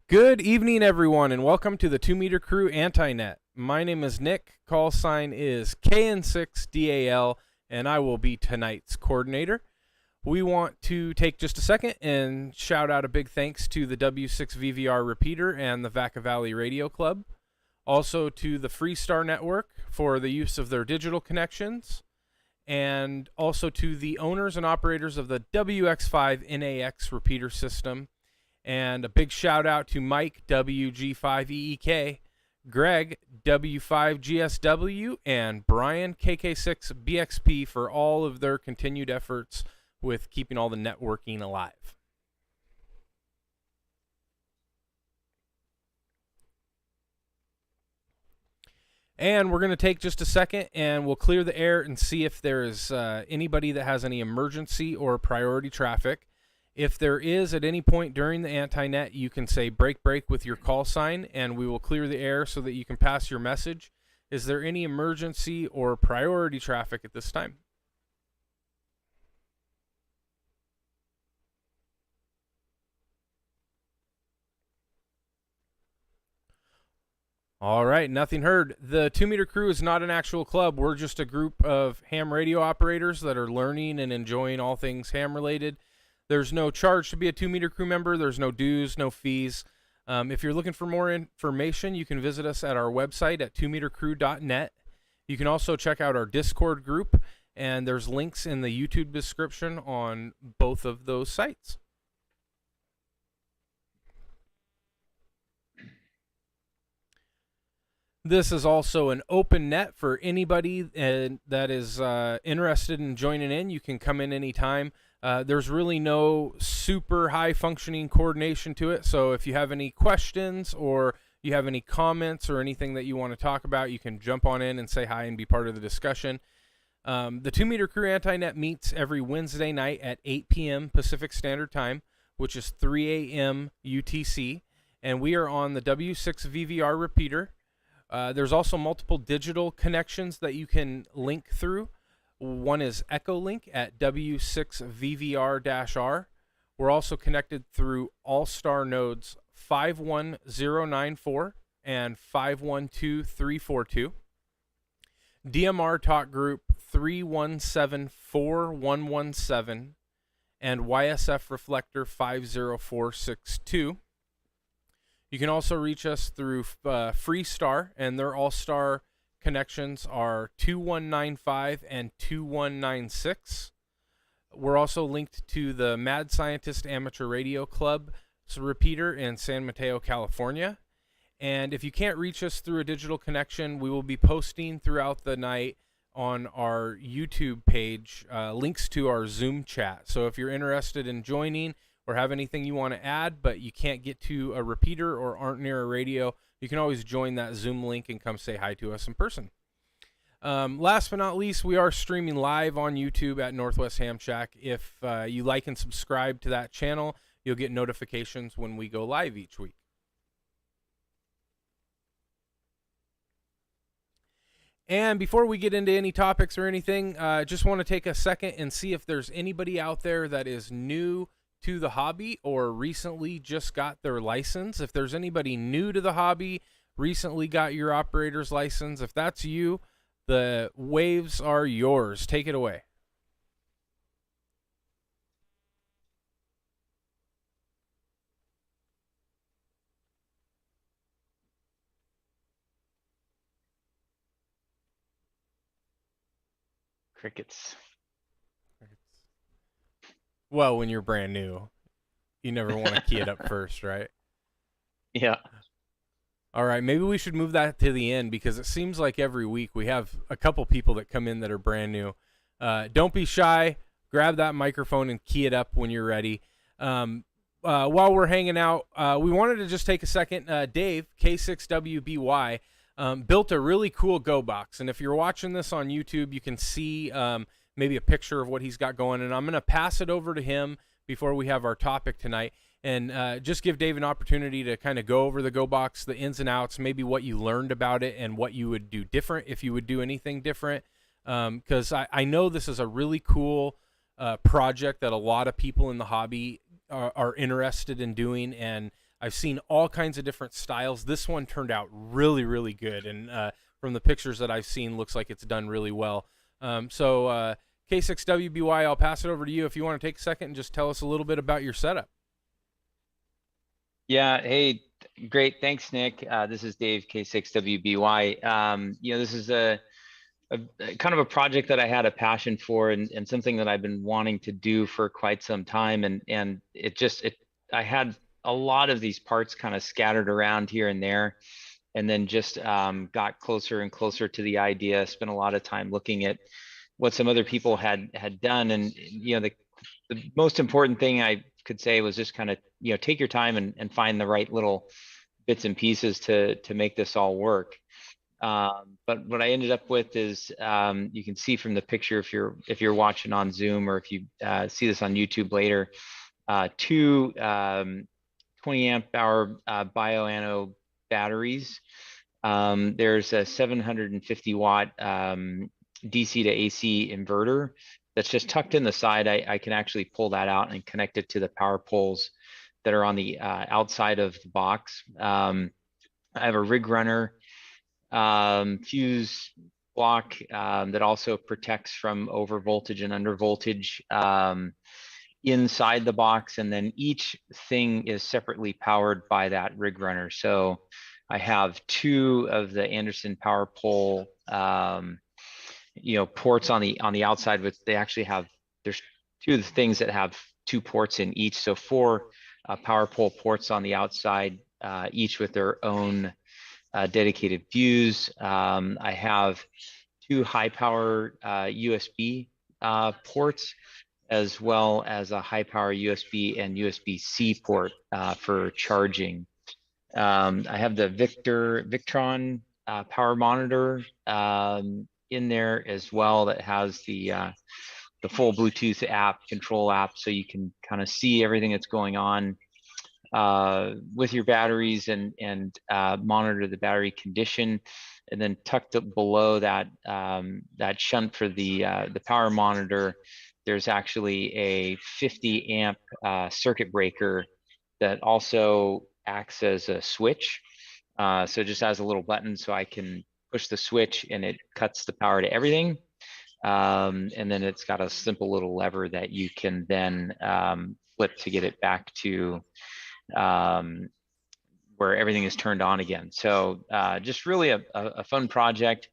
Good evening, everyone, and welcome to the 2 Meter Crew Anti-Net. My name is Nick, call sign is KN6DAL, and I will be tonight's coordinator. We want to take just a second and shout out a big thanks to the W6VVR repeater and the Vacaville Radio Club. Also to the Freestar Network for the use of their digital connections. And also to the owners and operators of the WX5NAX repeater system. And a big shout out to Mike, WG5EEK, Greg, W5GSW, and Brian, KK6BXP for all of their continued efforts with keeping all the networking alive. And we're going to take just a second and we'll clear the air and see if there is anybody that has any emergency or priority traffic. If there is at any point during the anti-net, you can say break break with your call sign and we will clear the air so that you can pass your message. Is there any emergency or priority traffic at this time? All right, nothing heard. The 2 Meter Crew is not an actual club. We're just a group of ham radio operators that are learning and enjoying all things ham related. There's no charge to be a 2 Meter Crew member. There's no dues, no fees. If you're looking for more information, you can visit us at our website at 2metercrew.net. You can also check out our Discord group, and there's links in the YouTube description on both of those sites. This is also an open net for anybody that is interested in joining in. You can come in anytime. There's really no super high functioning coordination to it. So if you have any questions or you have any comments or anything that you want to talk about, you can jump on in and say hi and be part of the discussion. The 2 Meter Crew Anti-Net meets every Wednesday night at 8 p.m. Pacific Standard Time, which is 3 a.m. UTC. And we are on the W6VVR repeater. There's also multiple digital connections that you can link through. One is Echolink at W6VVR-R. We're also connected through Allstar Nodes 51094 and 512342. DMR Talk Group 3174-117 and YSF Reflector 50462. You can also reach us through Freestar, and their All-Star connections are 2195 and 2196. We're also linked to the Mad Scientist Amateur Radio Club repeater in San Mateo, California. And if you can't reach us through a digital connection, we will be posting throughout the night on our YouTube page links to our Zoom chat. So if you're interested in joining or have anything you want to add, but you can't get to a repeater or aren't near a radio, you can always join that Zoom link and come say hi to us in person. Last but not least, we are streaming live on YouTube at Northwest Ham Shack. If you like and subscribe to that channel, you'll get notifications when we go live each week. And before we get into any topics or anything, just want to take a second and see if there's anybody out there that is new to the hobby or recently just got their license. If there's anybody new to the hobby, recently got your operator's license, if that's you, the waves are yours. Take it away. Crickets. Well, when you're brand new, you never want to key it up first, right? Yeah. All right, maybe we should move that to the end because it seems like every week we have a couple people that come in that are brand new. Don't be shy. Grab that microphone and key it up when you're ready. While we're hanging out, we wanted to just take a second. Dave, K6WBY, built a really cool Go box. And if you're watching this on YouTube, you can see maybe a picture of what he's got going. And I'm going to pass it over to him before we have our topic tonight. And just give Dave an opportunity to kind of go over the Go box, the ins and outs, maybe what you learned about it and what you would do different if you would do anything different. Because I know this is a really cool project that a lot of people in the hobby are interested in doing. And I've seen all kinds of different styles. This one turned out really, really good. And from the pictures that I've seen, looks like it's done really well. So K6WBY, I'll pass it over to you if you want to take a second and just tell us a little bit about your setup. Yeah. Hey, great. Thanks, Nick. This is Dave, K6WBY. This is a kind of a project that I had a passion for and something that I've been wanting to do for quite some time. And I had a lot of these parts kind of scattered around here and there, and then just got closer and closer to the idea, spent a lot of time looking at what some other people had done. And, the most important thing I could say was just kind of, take your time and find the right little bits and pieces to make this all work. But what I ended up with is, you can see from the picture, if you're watching on Zoom or if you see this on YouTube later, two 20 amp hour bioanode batteries. There's a 750 watt DC to AC inverter that's just tucked in the side. I can actually pull that out and connect it to the power poles that are on the outside of the box. I have a rig runner fuse block that also protects from over voltage and under voltage inside the box, and then each thing is separately powered by that rig runner. So I have two of the Anderson power pole ports on the outside, which they actually have, there's two of the things that have two ports in each, so four power pole ports on the outside, each with their own dedicated fuse. I have two high power USB ports, as well as a high power USB and USB-C port for charging. I have the Victron power monitor in there as well, that has the full Bluetooth app, control app, so you can kind of see everything that's going on with your batteries and monitor the battery condition. And then tucked up below that shunt for the power monitor, there's actually a 50 amp circuit breaker that also acts as a switch. So it just has a little button, so I can push the switch and it cuts the power to everything. And then it's got a simple little lever that you can then flip to get it back to where everything is turned on again. So just really a fun project.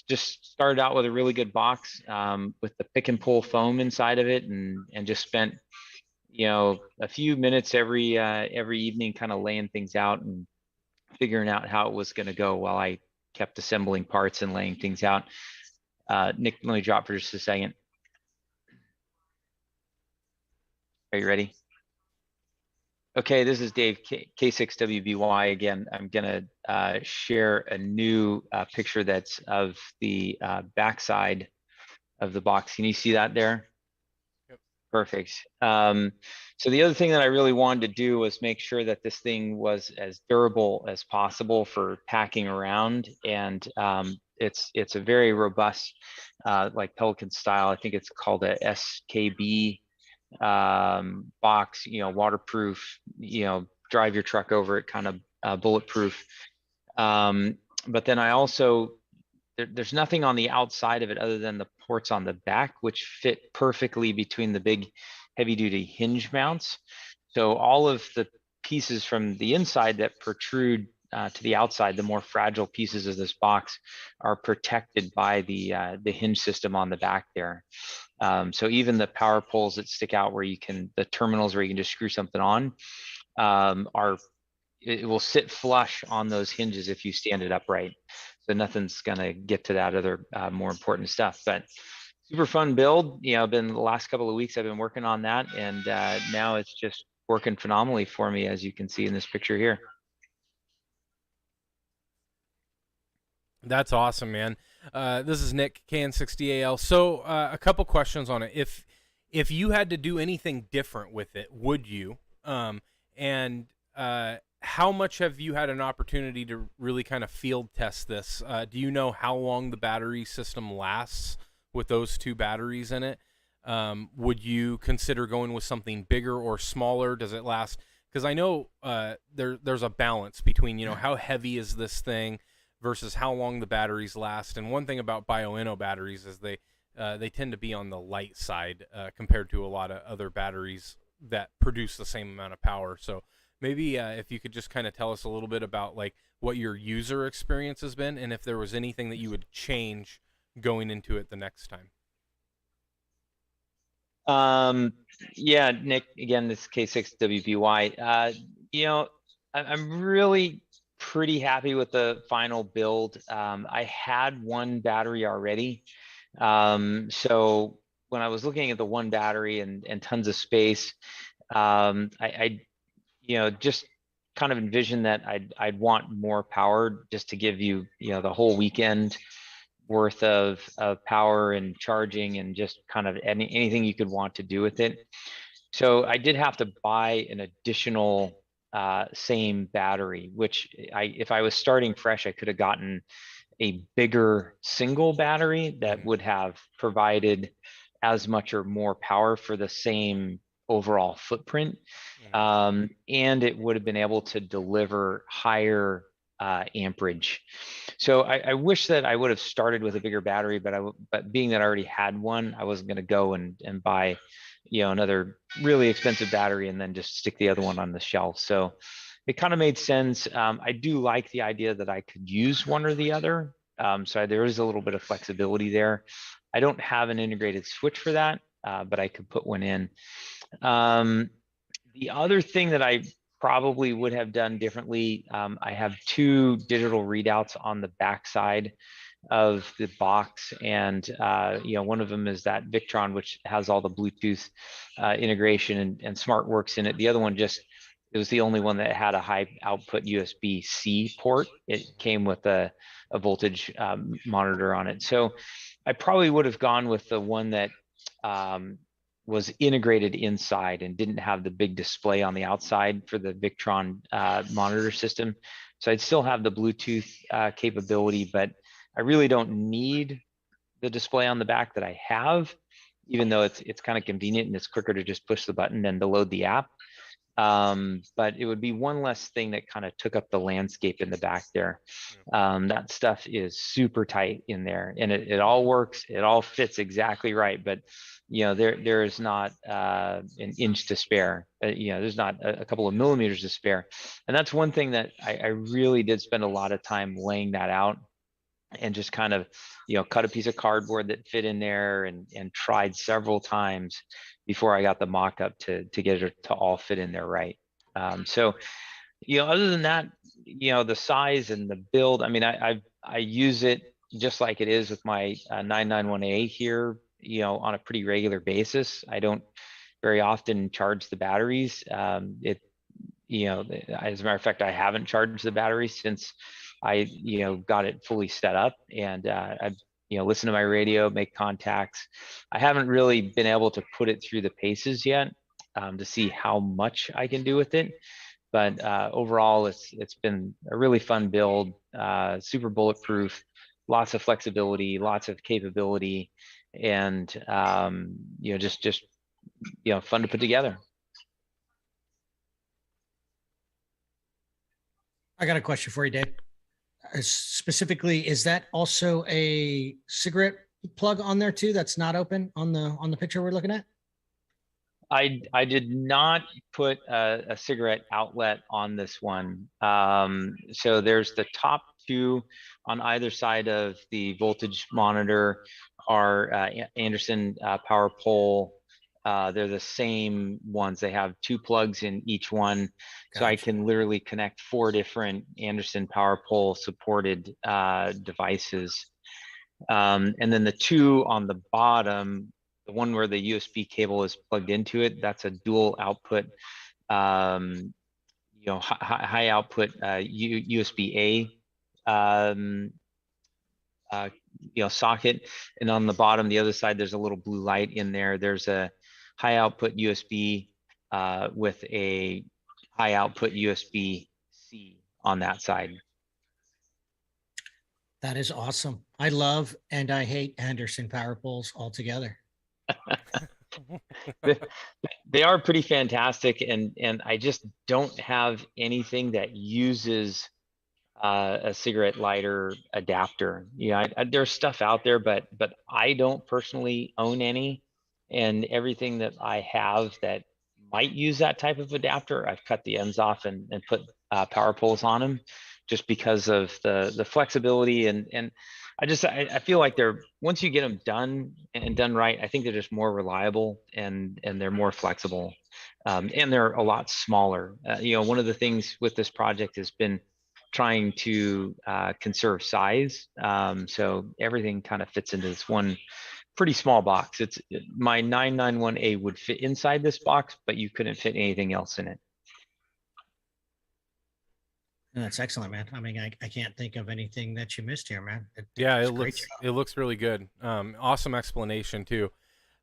Just started out with a really good box with the pick and pull foam inside of it, and just spent a few minutes every evening kind of laying things out and figuring out how it was going to go while I kept assembling parts and laying things out. Nick, let me drop for just a second. Are you ready? Okay, this is Dave, K6WBY again. I'm gonna share a new picture that's of the backside of the box. Can you see that there? Yep. Perfect. So the other thing that I really wanted to do was make sure that this thing was as durable as possible for packing around, and it's a very robust, like Pelican style. I think it's called a SKB box, waterproof, drive your truck over it kind of bulletproof. But then I also, there's nothing on the outside of it other than the ports on the back, which fit perfectly between the big heavy duty hinge mounts. So all of the pieces from the inside that protrude to the outside, the more fragile pieces of this box, are protected by the hinge system on the back there. So even the power poles that stick out where the terminals where you can just screw something on, it will sit flush on those hinges if you stand it upright. So nothing's gonna get to that other more important stuff. But super fun build. Been the last couple of weeks I've been working on that, and now it's just working phenomenally for me, as you can see in this picture here. That's awesome, man. This is Nick, KN60AL. So a couple questions on it. If you had to do anything different with it, would you? And how much have you had an opportunity to really kind of field test this? Do you know how long the battery system lasts with those two batteries in it? Would you consider going with something bigger or smaller? Does it last? Because I know there's a balance between, how heavy is this thing versus how long the batteries last. And one thing about Bioenno batteries is they tend to be on the light side compared to a lot of other batteries that produce the same amount of power. So maybe if you could just kind of tell us a little bit about like what your user experience has been, and if there was anything that you would change going into it the next time. Yeah, Nick, again, this is K6WBY. I'm really pretty happy with the final build. I had one battery already. So when I was looking at the one battery and tons of space, I just kind of envisioned that I'd want more power just to give you, the whole weekend worth of power and charging and just kind of anything you could want to do with it. So I did have to buy an additional same battery, which if I was starting fresh, I could have gotten a bigger single battery that would have provided as much or more power for the same overall footprint. And it would have been able to deliver higher amperage. So I wish that I would have started with a bigger battery, but being that I already had one, I wasn't going to go and buy, another really expensive battery and then just stick the other one on the shelf. So it kind of made sense. I do like the idea that I could use one or the other. So there is a little bit of flexibility there. I don't have an integrated switch for that, but I could put one in. The other thing that I probably would have done differently, I have two digital readouts on the backside of the box, and one of them is that Victron, which has all the Bluetooth integration and SmartWorks in it. The other one it was the only one that had a high output USB-C port. It came with a voltage monitor on it. So I probably would have gone with the one that was integrated inside and didn't have the big display on the outside for the Victron monitor system. So I'd still have the Bluetooth capability, but I really don't need the display on the back that I have, even though it's kind of convenient and it's quicker to just push the button and to load the app. But it would be one less thing that kind of took up the landscape in the back there. That stuff is super tight in there, and it all works. It all fits exactly right. But there is not an inch to spare. There's not a couple of millimeters to spare, and that's one thing that I really did spend a lot of time laying that out and just kind of cut a piece of cardboard that fit in there and tried several times before I got the mock-up to get it to all fit in there right. So other than that, the size and the build, I mean, I use it just like it is with my 991A here, on a pretty regular basis. I don't very often charge the batteries. As a matter of fact, I haven't charged the battery since I, got it fully set up, and I've, listened to my radio, make contacts. I haven't really been able to put it through the paces yet, to see how much I can do with it. But overall, it's been a really fun build, super bulletproof, lots of flexibility, lots of capability, and just fun to put together. I got a question for you, Dave. Specifically, is that also a cigarette plug on there too? That's not open on the picture we're looking at? I did not put a cigarette outlet on this one. So there's the top two on either side of the voltage monitor are Anderson power pole. They're the same ones. They have two plugs in each one. So I can literally connect 4 different Anderson power pole supported devices. And then the two on the bottom, the one where the USB cable is plugged into it, that's a dual output, high output USB A, socket. And on the bottom, the other side, there's a little blue light in there. There's a high output USB with a high output USB C on that side. That is awesome. I love and I hate Anderson power poles altogether. They are pretty fantastic, and I just don't have anything that uses a cigarette lighter adapter. There's stuff out there, but I don't personally own any, and everything that I have that might use that type of adapter, I've cut the ends off and put power poles on them, just because of the flexibility and I feel like once you get them done and done right, I think they're just more reliable and they're more flexible, and they're a lot smaller. One of the things with this project has been trying to conserve size, so everything kind of fits into this one pretty small box. My 991A would fit inside this box, but you couldn't fit anything else in it. That's excellent, man. I mean, I can't think of anything that you missed here, man. It looks really good. Awesome explanation too.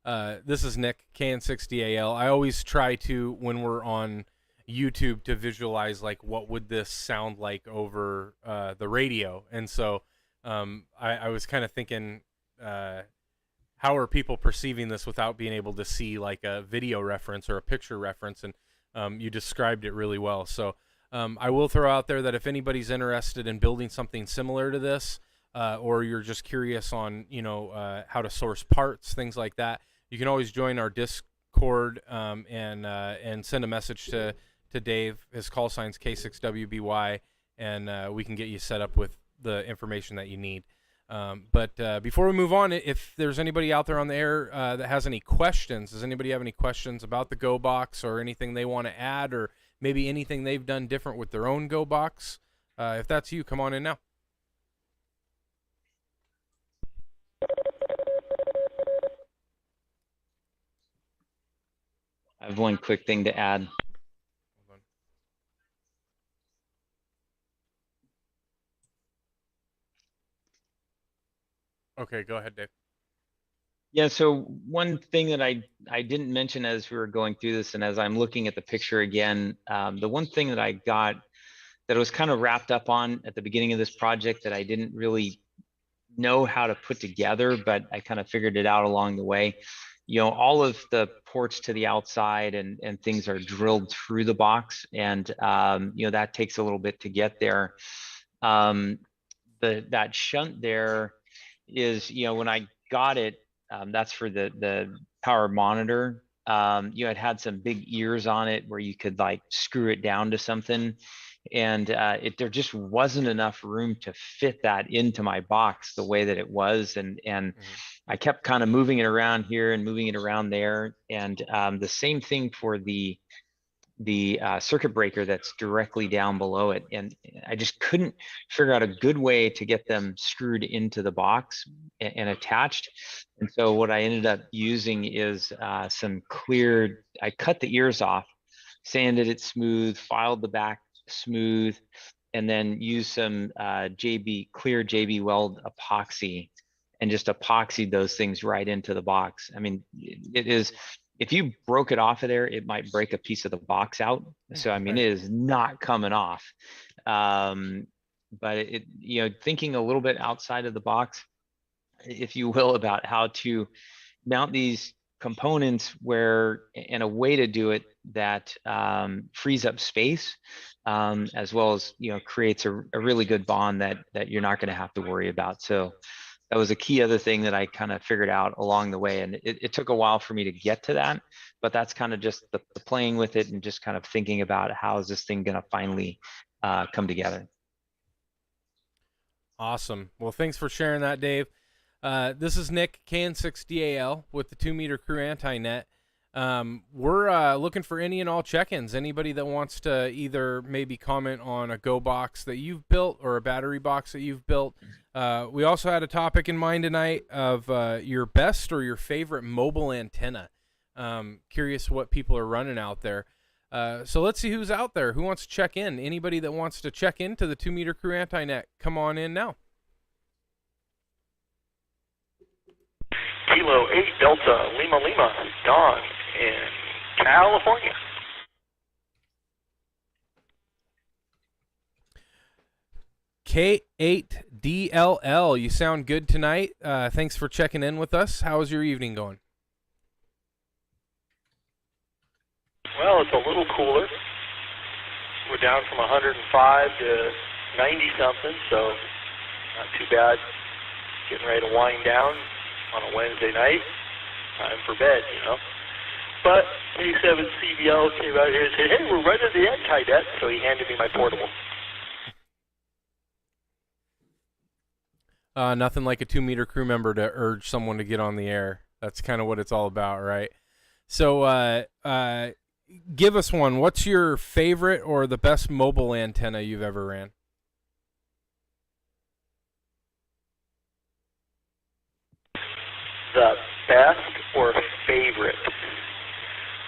This is Nick, KN6DAL. I always try to, when we're on YouTube, to visualize like what would this sound like over the radio. And so I was kind of thinking, how are people perceiving this without being able to see like a video reference or a picture reference? And you described it really well. So I will throw out there that if anybody's interested in building something similar to this, or you're just curious on, how to source parts, things like that, you can always join our Discord and send a message to Dave. His call sign's K6WBY, and we can get you set up with the information that you need. But before we move on, if there's anybody out there on the air that has any questions, does anybody have any questions about the Go Box or anything they want to add, or maybe anything they've done different with their own Go Box? If that's you, come on in now. I have one quick thing to add. Okay, go ahead, Dave. Yeah, so one thing that I didn't mention as we were going through this, and as I'm looking at the picture again, the one thing that I got that I was kind of wrapped up on at the beginning of this project that I didn't really know how to put together, but I kind of figured it out along the way. All of the ports to the outside and things are drilled through the box, and that takes a little bit to get there. That shunt there is, when I got it, that's for the power monitor. It had some big ears on it where you could like screw it down to something, and there just wasn't enough room to fit that into my box the way that it was, and I kept kind of moving it around here and moving it around there, and the same thing for the the circuit breaker that's directly down below it. And I just couldn't figure out a good way to get them screwed into the box and attached. And so what I ended up using is some clear, I cut the ears off, sanded it smooth, filed the back smooth, and then used some clear JB Weld epoxy and just epoxied those things right into the box. I mean, it is, if you broke it off of there, it might break a piece of the box out. So, I mean, it is not coming off. But it, you know, thinking a little bit outside of the box, if you will, about how to mount these components where, and a way to do it that frees up space, as well as, you know, creates a really good bond that you're not going to have to worry about. So that was a key other thing that I kind of figured out along the way. And it took a while for me to get to that, but that's kind of just the playing with it and just kind of thinking about how is this thing going to finally come together. Awesome. Well, thanks for sharing that, Dave. This is Nick, KN6DAL with the 2 Meter Crew Anti-Net. We're looking for any and all check-ins. Anybody that wants to either maybe comment on a Go box that you've built or a battery box that you've built. We also had a topic in mind tonight of your best or your favorite mobile antenna. Curious what people are running out there. So let's see who's out there. Who wants to check in? Anybody that wants to check into the 2 Meter Crew Anti-Net, come on in now. Kilo 8 Delta Lima Lima, Don in California. K8DLL, you sound good tonight. Thanks for checking in with us. How's your evening going? Well, it's a little cooler. We're down from 105 to 90 something, so not too bad. Getting ready to wind down on a Wednesday night. Time for bed, you know. But A7CBL came out here and said, hey, we're running the anti-net, so he handed me my portable. Nothing like a 2 Meter Crew member to urge someone to get on the air. That's kind of what it's all about, right? So give us one. What's your favorite or the best mobile antenna you've ever ran? The best or favorite?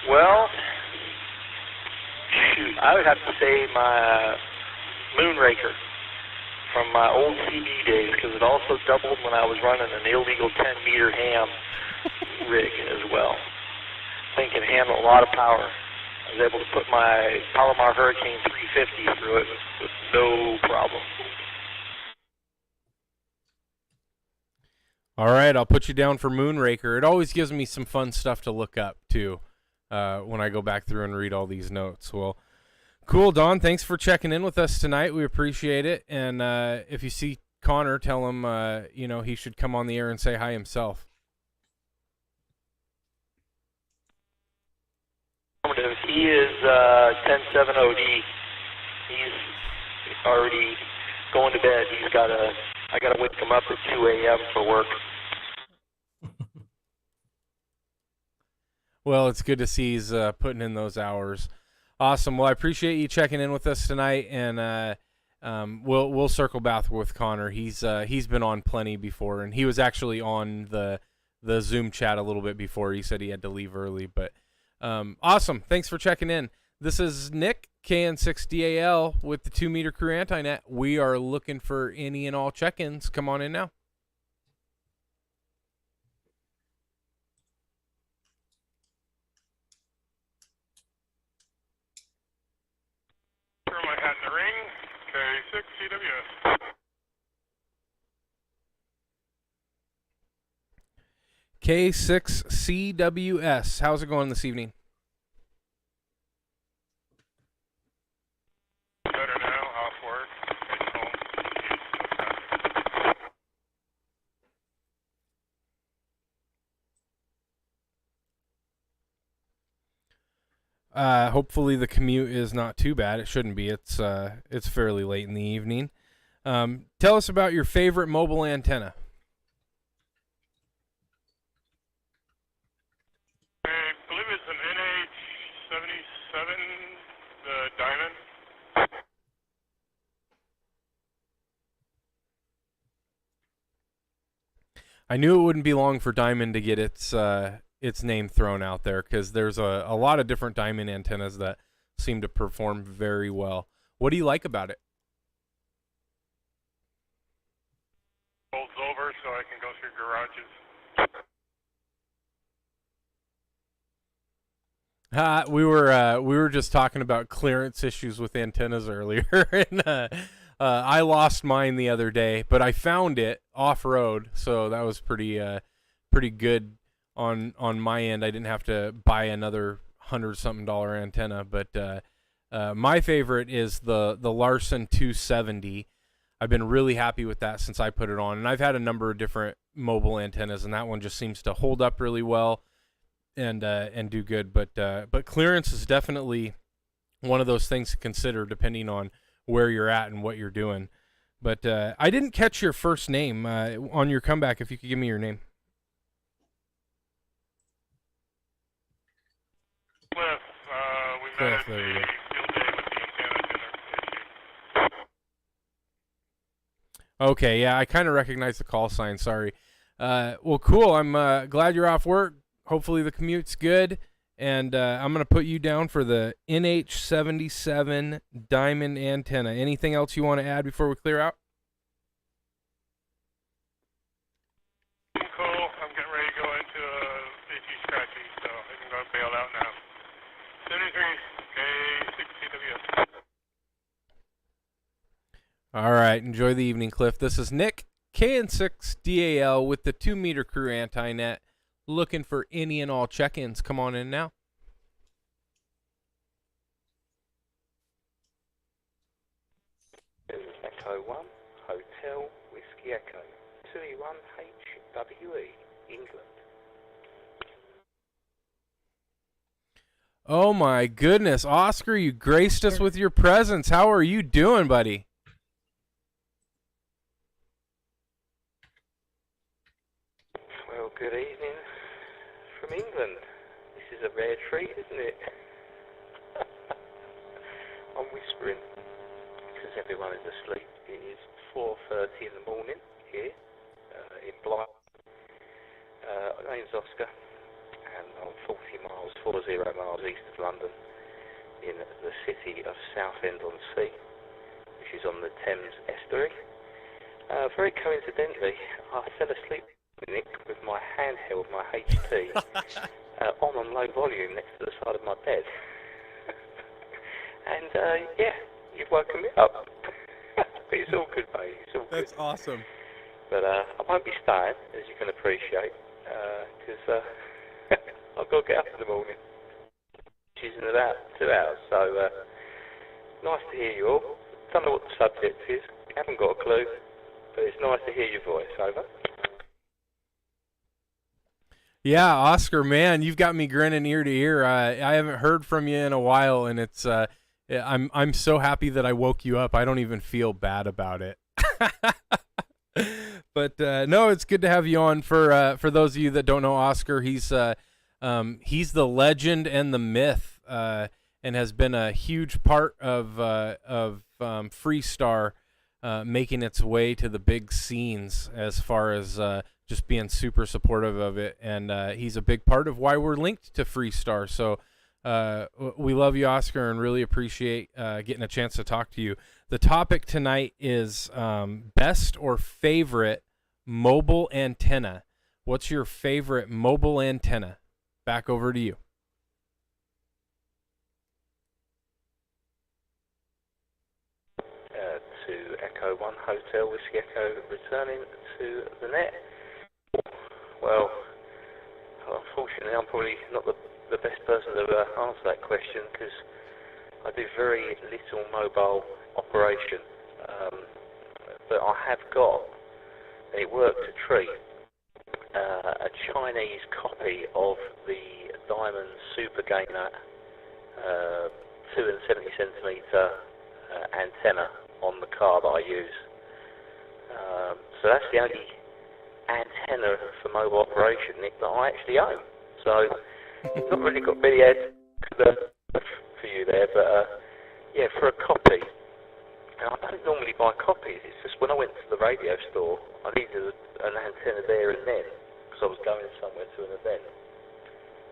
Well, shoot, I would have to say my Moonraker from my old CB days, because it also doubled when I was running an illegal 10-meter ham rig as well. Thing can handle a lot of power. I was able to put my Palomar Hurricane 350 through it with no problem. All right, I'll put you down for Moonraker. It always gives me some fun stuff to look up, too, when I go back through and read all these notes. Well, cool, Don. Thanks for checking in with us tonight. We appreciate it. And if you see Connor, tell him, you know, he should come on the air and say hi himself. He is 10-7-OD. He's already going to bed. I got to wake him up at 2 a.m. for work. Well, it's good to see he's putting in those hours. Awesome. Well, I appreciate you checking in with us tonight, and we'll circle back with Connor. He's been on plenty before, and he was actually on the Zoom chat a little bit before. He said he had to leave early, but awesome. Thanks for checking in. This is Nick, KN6DAL with the 2 Meter Crew Anti-Net. We are looking for any and all check-ins. Come on in now. Throw my hat in the ring. K6 CWS. K6CWS. How's it going this evening? Better now, off work, heading home. Hopefully the commute is not too bad. It shouldn't be. It's fairly late in the evening. Tell us about your favorite mobile antenna. I believe it's an NH76 the diamond. I knew it wouldn't be long for Diamond to get its name thrown out there, because there's a lot of different Diamond antennas that seem to perform very well. What do you like about it? Folds over so I can go through garages. We were just talking about clearance issues with antennas earlier, and I lost mine the other day, but I found it off road, so that was pretty good on my end. I didn't have to buy another $100-something antenna, but my favorite is the Larson 270. I've been really happy with that since I put it on, and I've had a number of different mobile antennas, and that one just seems to hold up really well and do good. But clearance is definitely one of those things to consider depending on where you're at and what you're doing. But I didn't catch your first name on your comeback. If you could give me your name. Cliff, we met at the There we go. field day with the antenna dinner issue. Okay, yeah, I kind of recognize the call sign. Sorry. Well, cool. I'm glad you're off work. Hopefully the commute's good. And I'm going to put you down for the NH77 Diamond antenna. Anything else you want to add before we clear out? Cool. I'm getting ready to go into AT scratchy, so I can go bail out now. 73 K6CWS. All right. Enjoy the evening, Cliff. This is Nick, KN6DAL with the 2 Meter Crew Anti-Net. Looking for any and all check-ins. Come on in now. Echo 1, Hotel Whiskey Echo, 2E1HWE, England. Oh my goodness, Oscar, you graced us with your presence. How are you doing, buddy? Well, good evening from England. This is a rare treat, isn't it? I'm whispering because everyone is asleep. It is 4:30 in the morning here in Blyth. My name's Oscar, and I'm 40 miles east of London, in the city of Southend-on-Sea, which is on the Thames estuary. Very coincidentally, I fell asleep, Nick, with my handheld, my HT, on low volume next to the side of my bed. And yeah, you've woken me up. But it's all good, mate. It's all good. That's awesome. But I won't be staying, as you can appreciate, because I've got to get up in the morning, which is in about 2 hours. So nice to hear you all. Don't know what the subject is. Haven't got a clue. But it's nice to hear your voice. Over. Yeah, Oscar, man, you've got me grinning ear to ear. I haven't heard from you in a while, and it's I'm so happy that I woke you up. I don't even feel bad about it. But no, it's good to have you on. For those of you that don't know Oscar, he's the legend and the myth, and has been a huge part of Freestar making its way to the big scenes as far as just being super supportive of it, and he's a big part of why we're linked to Freestar. So we love you, Oscar, and really appreciate getting a chance to talk to you. The topic tonight is best or favorite mobile antenna. What's your favorite mobile antenna? Back over to you. To Echo 1 Hotel Whiskey Echo, returning to the net. Well, unfortunately, I'm probably not the best person to answer that question, because I do very little mobile operation. But I have got, and it worked a treat, a Chinese copy of the Diamond Super Gainer 2 and 70 centimeter antenna on the car that I use. So that's the only antenna for mobile operation, Nick, that I actually own. So not really got many heads to there, but yeah, for a copy. Now, I don't normally buy copies. It's just when I went to the radio store, I needed an antenna there and then because I was going somewhere to an event,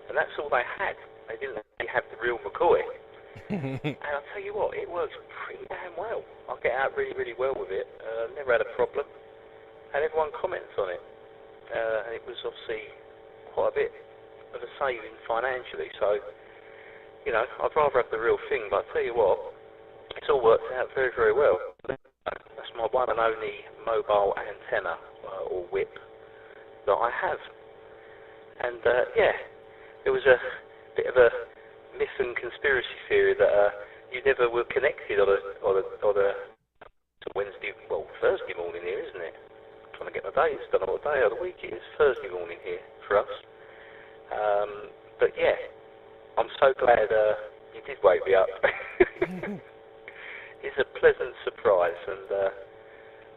and that's all they had. They didn't actually have the real McCoy. And I'll tell you what, it works pretty damn well. I get out really, really well with it. Never had a problem. And everyone comments on it. And it was obviously quite a bit of a saving financially. So, you know, I'd rather have the real thing. But I'll tell you what, it's all worked out very, very well. That's my one and only mobile antenna, or whip, that I have. And, yeah, there was a bit of a myth and conspiracy theory that you never were connected on a Thursday morning here, isn't it? I'm trying to get my days. Don't know what day of the week it is. Thursday morning here for us. But yeah, I'm so glad you did wake me up. It's a pleasant surprise, and I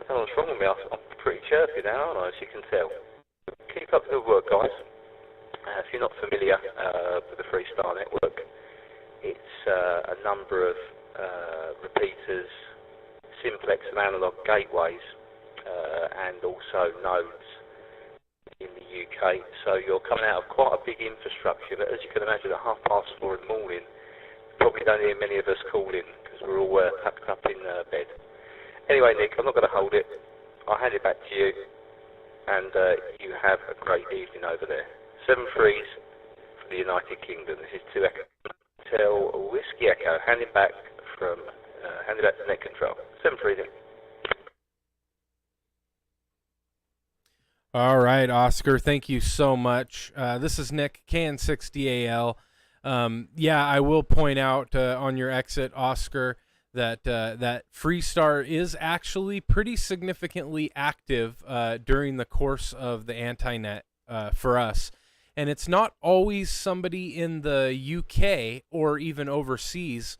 don't know what's wrong with me. I'm pretty chirpy now, aren't I, as you can tell. Keep up the good work, guys. If you're not familiar with the Freestar Network, it's a number of repeaters, simplex and analog gateways, and also nodes in the UK. So you're coming out of quite a big infrastructure, but as you can imagine, at 4:30 in the morning, probably don't hear many of us calling because we're all tucked up in bed. Anyway, Nick, I'm not going to hold it. I'll hand it back to you, and you have a great evening over there. 7 Frees for the United Kingdom. This is 2 Echo Hotel Whiskey Echo. Hand it back to net control. 7 Frees. All right, Oscar, thank you so much. This is Nick, KN6DAL. Yeah, I will point out on your exit, Oscar, that that Freestar is actually pretty significantly active during the course of the Antinet for us. And it's not always somebody in the UK or even overseas,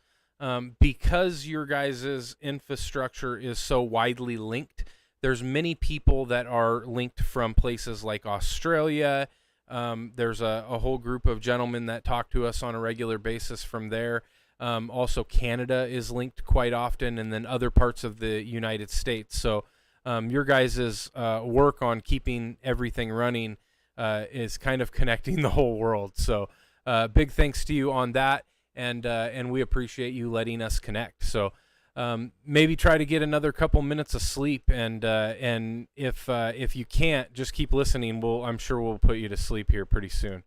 because your guys' infrastructure is so widely linked. There's many people that are linked from places like Australia. There's a whole group of gentlemen that talk to us on a regular basis from there. Also, Canada is linked quite often, and then other parts of the United States. So your guys' work on keeping everything running is kind of connecting the whole world. So big thanks to you on that, and we appreciate you letting us connect. So maybe try to get another couple minutes of sleep, and if you can't, just keep listening. I'm sure we'll put you to sleep here pretty soon.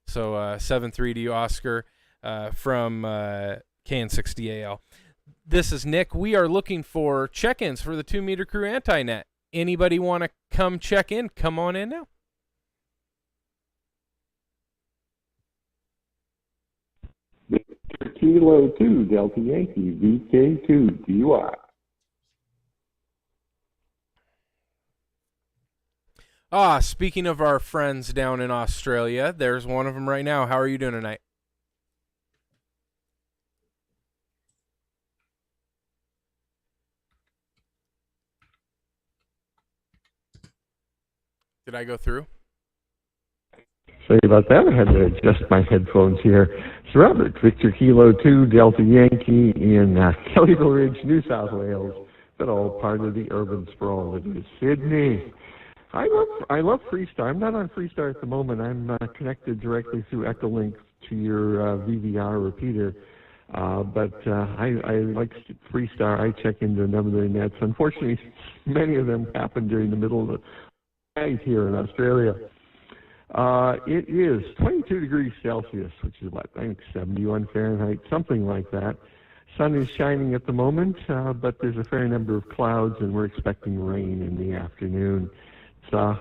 So 7-3 to you, Oscar, from KN6DAL. This is Nick. We are looking for check-ins for the 2 Meter Crew Antinet. Anybody want to come check in? Come on in now. Kilo 2, Delta Yankee, VK2, DUI. Speaking of our friends down in Australia, there's one of them right now. How are you doing tonight? Did I go through? Sorry about that. I had to adjust my headphones here. It's Robert, Victor Kilo 2, Delta Yankee in Kellyville Ridge, New South Wales, but all part of the urban sprawl that is Sydney. I love Freestar. I'm not on Freestar at the moment. I'm connected directly through Echolink to your VVR repeater. But I like Freestar. I check into a number of their nets. Unfortunately, many of them happen during the middle of the night here in Australia. It is 22 degrees Celsius, which is what, I think 71 Fahrenheit, something like that. Sun is shining at the moment, but there's a fair number of clouds, and we're expecting rain in the afternoon. It's a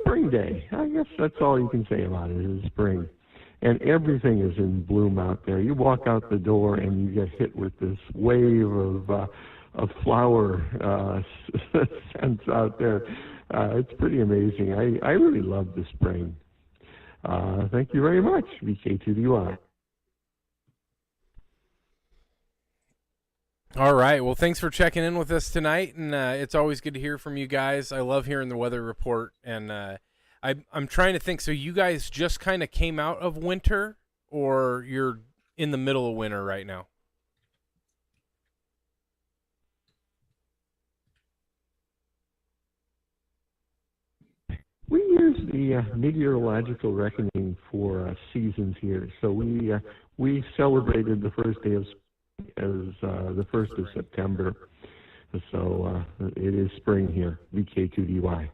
spring day. I guess that's all you can say about it, is spring. And everything is in bloom out there. You walk out the door and you get hit with this wave of flower scents out there. It's pretty amazing. I really love the spring. Thank you very much, VK2DUI. All right. Well, thanks for checking in with us tonight, and it's always good to hear from you guys. I love hearing the weather report, and I'm trying to think. So you guys just kind of came out of winter, or you're in the middle of winter right now? We use the meteorological reckoning for seasons here. So we celebrated the first day of spring as the 1st of September. So it is spring here, VK2DY.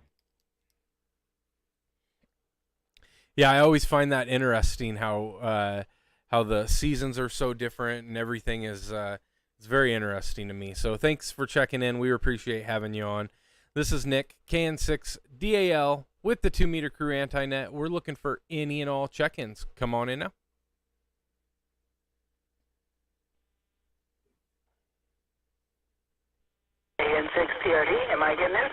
Yeah, I always find that interesting how the seasons are so different and everything is it's very interesting to me. So thanks for checking in. We appreciate having you on. This is Nick, KN6DAL with the 2 Meter Crew Anti-Net. We're looking for any and all check-ins. Come on in now. KN6PRD, am I getting in?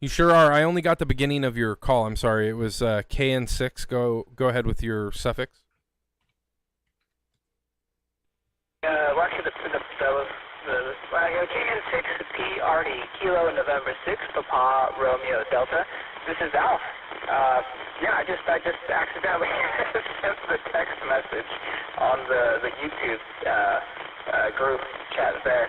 You sure are. I only got the beginning of your call. I'm sorry. It was KN6. Go ahead with your suffix. Well, actually, KN6PRD, Kilo November 6, Papa Romeo Delta. This is Alf. Yeah, I just accidentally sent the text message on the YouTube group chat there.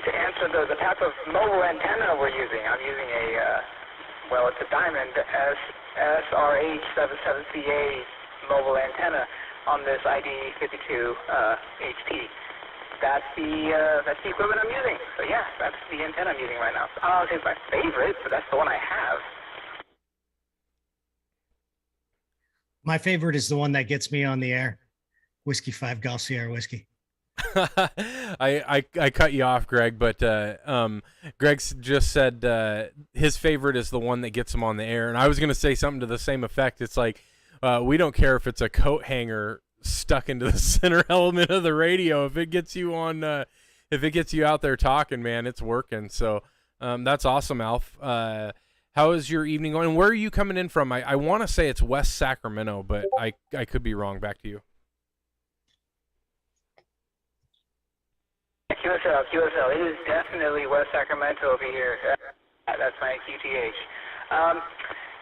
To answer the type of mobile antenna we're using, I'm using it's a Diamond SRH77CA mobile antenna on this ID52 HT. That's the equipment I'm using. So yeah, that's the antenna I'm using right now. I don't say it's my favorite, but that's the one I have. My favorite is the one that gets me on the air. Whiskey 5 Golf Sierra Whiskey. I cut you off, Greg, but Greg just said his favorite is the one that gets him on the air, and I was going to say something to the same effect. It's like we don't care if it's a coat hanger stuck into the center element of the radio. If it gets you on, if it gets you out there talking, man, it's working. So that's awesome, Alf. How is your evening going? And where are you coming in from? I want to say it's West Sacramento, but I could be wrong. Back to you. QSL. It is definitely West Sacramento over here. That's my QTH.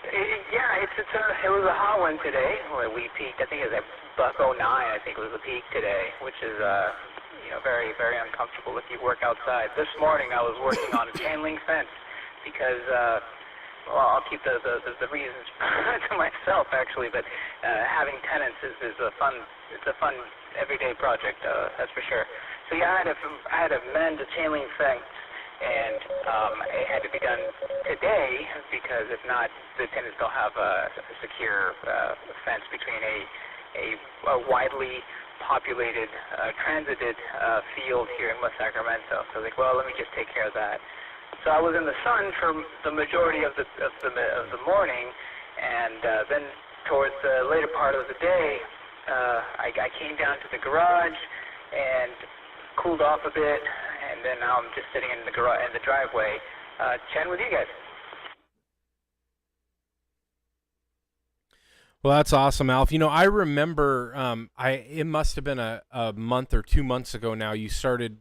It was a hot one today. We peaked. I think it was at $109. I think it was the peak today, which is very, very uncomfortable if you work outside. This morning I was working on a chain link fence because I'll keep the reasons to myself actually. But having tenants is a fun everyday project. That's for sure. So yeah, I had to mend a chain link fence, and it had to be done today because if not, the tenants don't have a secure fence between a widely populated, transited field here in West Sacramento. So like, well, let me just take care of that. So I was in the sun for the majority of the morning, and then towards the later part of the day, I came down to the garage and cooled off a bit, and then now I'm just sitting in the driveway, chatting with you guys. Well, that's awesome, Alf. You know, I remember it must have been a month or 2 months ago now, you started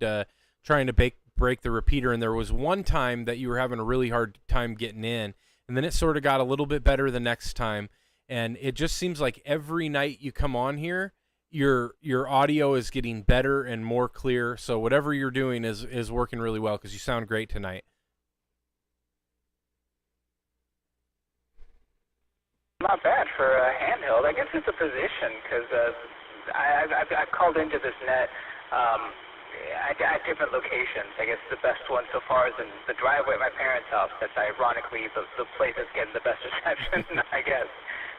trying to break the repeater, and there was one time that you were having a really hard time getting in, and then it sort of got a little bit better the next time, and it just seems like every night you come on here, your audio is getting better and more clear. So whatever you're doing is working really well because you sound great tonight. Not bad for a handheld. I guess it's a position because I've called into this net at different locations. I guess the best one so far is in the driveway at my parents' house. That's ironically the place that's getting the best reception, I guess.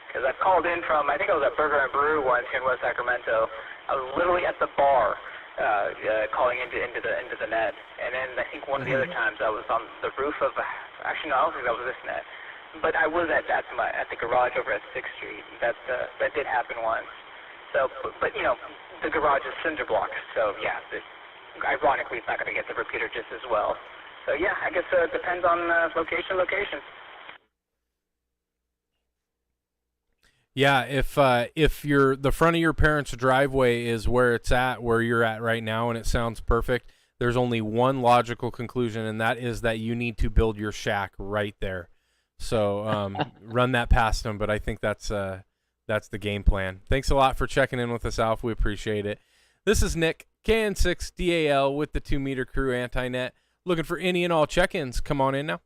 Because I've called in from, I think I was at Burger and Brew once here in West Sacramento. I was literally at the bar calling into the net. And then I think one of the other times I was on the roof of, actually no, I don't think that was this net. But I was at the garage over at 6th Street. That did happen once. So, but you know, the garage is cinder blocks. So yeah, ironically it's not going to get the repeater just as well. So yeah, I guess it depends on location. Yeah, if the front of your parents' driveway is where it's at, where you're at right now, and it sounds perfect, there's only one logical conclusion, and that is that you need to build your shack right there. So run that past them, but I think that's the game plan. Thanks a lot for checking in with us, Alf. We appreciate it. This is Nick, KN6DAL with the 2 Meter Crew Anti-Net. Looking for any and all check-ins. Come on in now.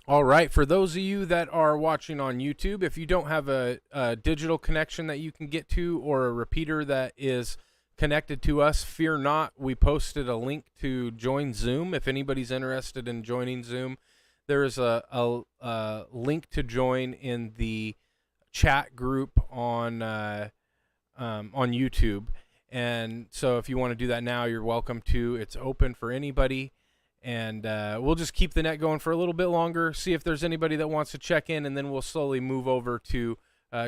All right, for those of you that are watching on YouTube, if you don't have a digital connection that you can get to or a repeater that is connected to us, fear not. We posted a link to join Zoom. If anybody's interested in joining Zoom, there is a link to join in the chat group on YouTube. And so if you want to do that now, you're welcome to. It's open for anybody. And we'll just keep the net going for a little bit longer, see if there's anybody that wants to check in, and then we'll slowly move over to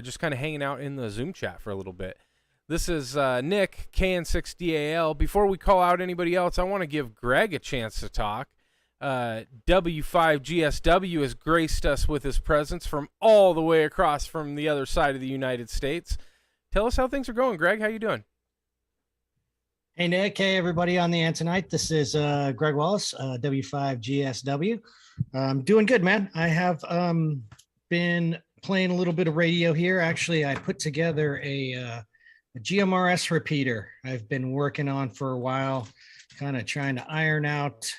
just kind of hanging out in the Zoom chat for a little bit. This is Nick, KN6DAL. Before we call out anybody else, I want to give Greg a chance to talk. W5GSW has graced us with his presence from all the way across from the other side of the United States. Tell us how things are going, Greg. How you doing? Hey, Nick. Hey, everybody on the end tonight. This is Greg Wallace, W5GSW. Doing good, man. I have been playing a little bit of radio here. Actually, I put together a GMRS repeater I've been working on for a while, kind of trying to iron out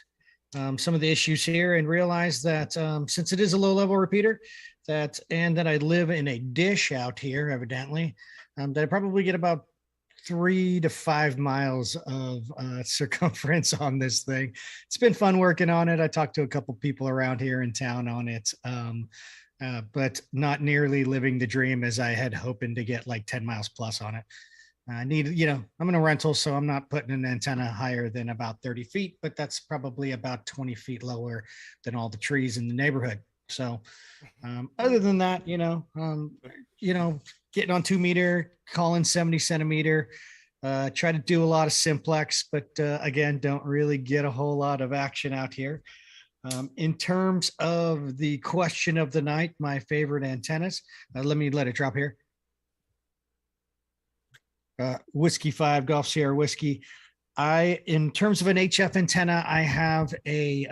some of the issues here and realize that since it is a low-level repeater, that I live in a dish out here, evidently, that I probably get about 3 to 5 miles of circumference on this thing. It's been fun working on it. I talked to a couple people around here in town on it, but not nearly living the dream as I had hoping to get like 10 miles plus on it. I need, I'm in a rental, so I'm not putting an antenna higher than about 30 feet, but that's probably about 20 feet lower than all the trees in the neighborhood. So other than that, getting on 2 meter, calling 70 centimeter, try to do a lot of simplex, but again, don't really get a whole lot of action out here. In terms of the question of the night, my favorite antennas, let it drop here. Whiskey 5, Golf Sierra Whiskey. In terms of an HF antenna, I have a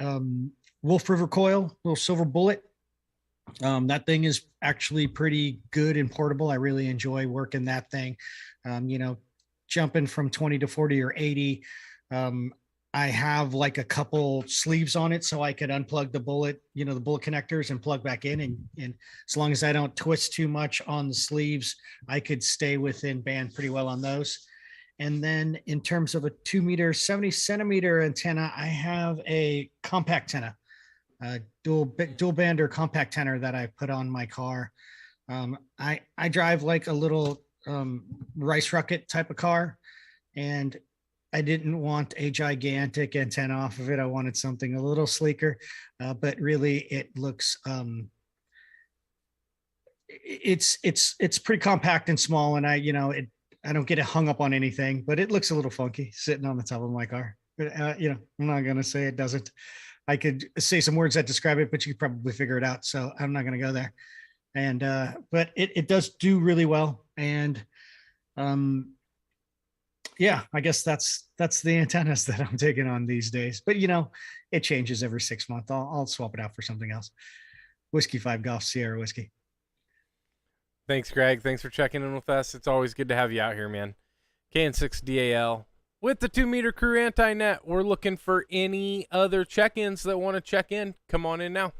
Wolf River coil, little silver bullet. That thing is actually pretty good and portable. I really enjoy working that thing. Jumping from 20 to 40 or 80. I have like a couple sleeves on it so I could unplug the bullet, the bullet connectors and plug back in. And as long as I don't twist too much on the sleeves, I could stay within band pretty well on those. And then in terms of a 2 meter, 70 centimeter antenna, I have a compact antenna. Dual band or compact tenor that I put on my car. I drive like a little rice rocket type of car, and I didn't want a gigantic antenna off of it. I wanted something a little sleeker, but really it looks it's pretty compact and small, and I don't get it hung up on anything, but it looks a little funky sitting on the top of my car. But I'm not gonna say it doesn't. I could say some words that describe it, but you could probably figure it out. So I'm not going to go there. And, but it does do really well. And, yeah, I guess that's the antennas that I'm taking on these days, but it changes every 6 months. I'll swap it out for something else. Whiskey 5 Golf Sierra Whiskey. Thanks, Greg. Thanks for checking in with us. It's always good to have you out here, man. KN6DAL. With the 2 Meter Crew Anti-Net, we're looking for any other check-ins that want to check in. Come on in now.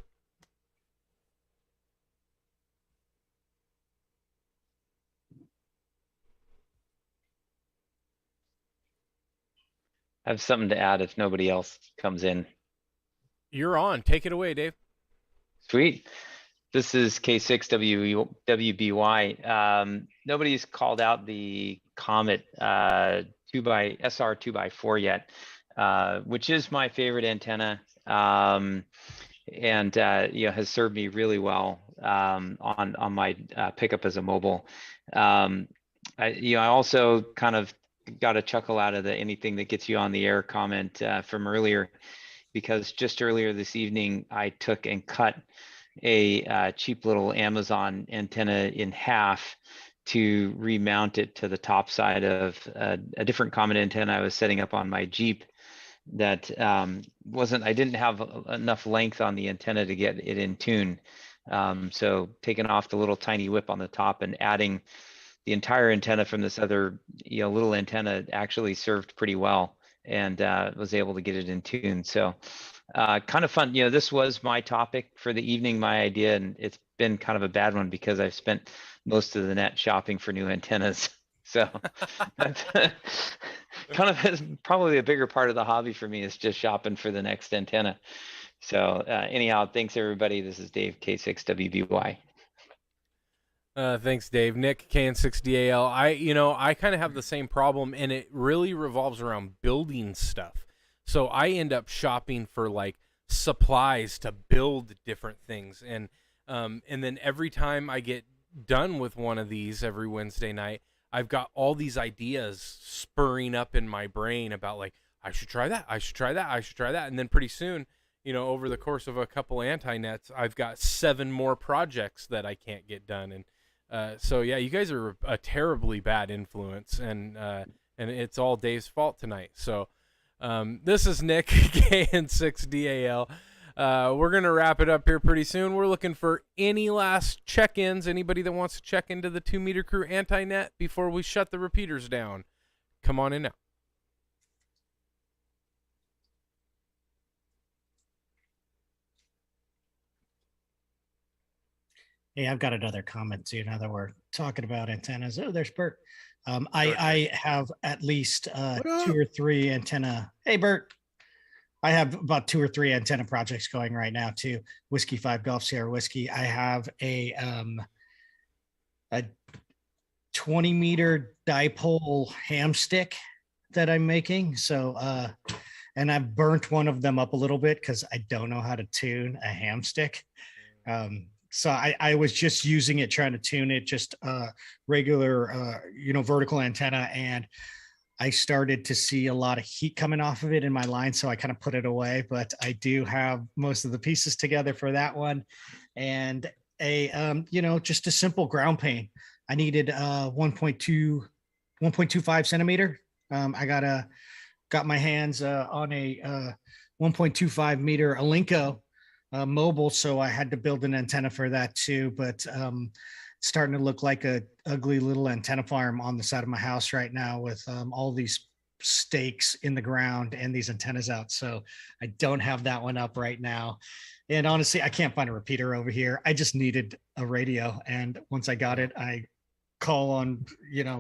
I have something to add if nobody else comes in. You're on. Take it away, Dave. Sweet. This is K6WBY. Nobody's called out the Comet SR 2x4 yet, which is my favorite antenna, and has served me really well on my pickup as a mobile. I also kind of got a chuckle out of the anything that gets you on the air comment from earlier, because just earlier this evening I took and cut a cheap little Amazon antenna in half to remount it to the top side of a different common antenna I was setting up on my Jeep that I didn't have enough length on the antenna to get it in tune. So taking off the little tiny whip on the top and adding the entire antenna from this other little antenna actually served pretty well, and was able to get it in tune. So kind of fun. This was my topic for the evening, my idea, and it's been kind of a bad one because I've spent most of the net shopping for new antennas. So that's kind of probably a bigger part of the hobby for me, is just shopping for the next antenna. So anyhow, thanks everybody. This is Dave, K6WBY. Thanks, Dave. Nick, KN6DAL. I kind of have the same problem, and it really revolves around building stuff. So I end up shopping for like supplies to build different things, and then every time I get done with one of these every Wednesday night, I've got all these ideas spurring up in my brain about like, I should try that, I should try that, I should try that, and then pretty soon, over the course of a couple anti-nets, I've got 7 more projects that I can't get done. And so yeah, you guys are a terribly bad influence, and it's all Dave's fault tonight. So this is Nick, KN6DAL. We're going to wrap it up here pretty soon. We're looking for any last check-ins, anybody that wants to check into the 2 Meter Crew anti-net before we shut the repeaters down. Come on in now. Hey, I've got another comment too. Now that we're talking about antennas, oh, there's Bert. I have at least 2 or 3 antenna. Hey, Bert. I have about 2 or 3 antenna projects going right now too. Whiskey 5 Golf Sierra Whiskey. I have a 20 meter dipole ham stick that I'm making. So, and I've burnt one of them up a little bit because I don't know how to tune a ham stick. So I was just using it, trying to tune it, just regular, vertical antenna. And I started to see a lot of heat coming off of it in my line. So I kind of put it away, but I do have most of the pieces together for that one. And just a simple ground plane. I needed 1.25 centimeter. I got my hands on a 1.25 meter Alinco mobile, so I had to build an antenna for that too. But starting to look like a ugly little antenna farm on the side of my house right now with all these stakes in the ground and these antennas out. So I don't have that one up right now. And honestly, I can't find a repeater over here. I just needed a radio. And once I got it, I call on,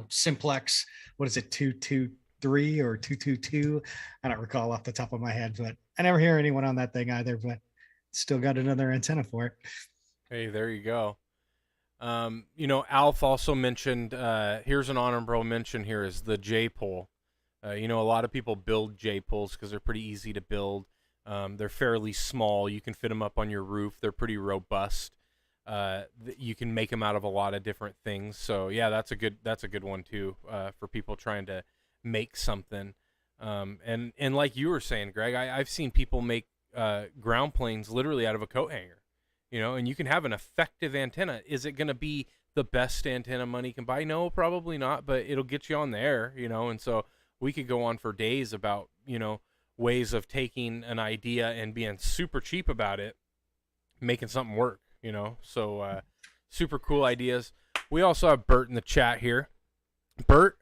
Simplex. What is it? 223 or 222? I don't recall off the top of my head, but I never hear anyone on that thing either, but still got another antenna for it. Hey, there you go. Alf also mentioned, here's an honorable mention here, is the J-pole. A lot of people build J-poles because they're pretty easy to build. They're fairly small. You can fit them up on your roof. They're pretty robust. You can make them out of a lot of different things. So yeah, that's a good one too, for people trying to make something. And like you were saying, Greg, I've seen people make ground planes literally out of a coat hanger. And you can have an effective antenna. Is it going to be the best antenna money can buy? No, probably not, but it'll get you on the air, and so we could go on for days about, ways of taking an idea and being super cheap about it, making something work, so super cool ideas. We also have Bert in the chat here. Bert,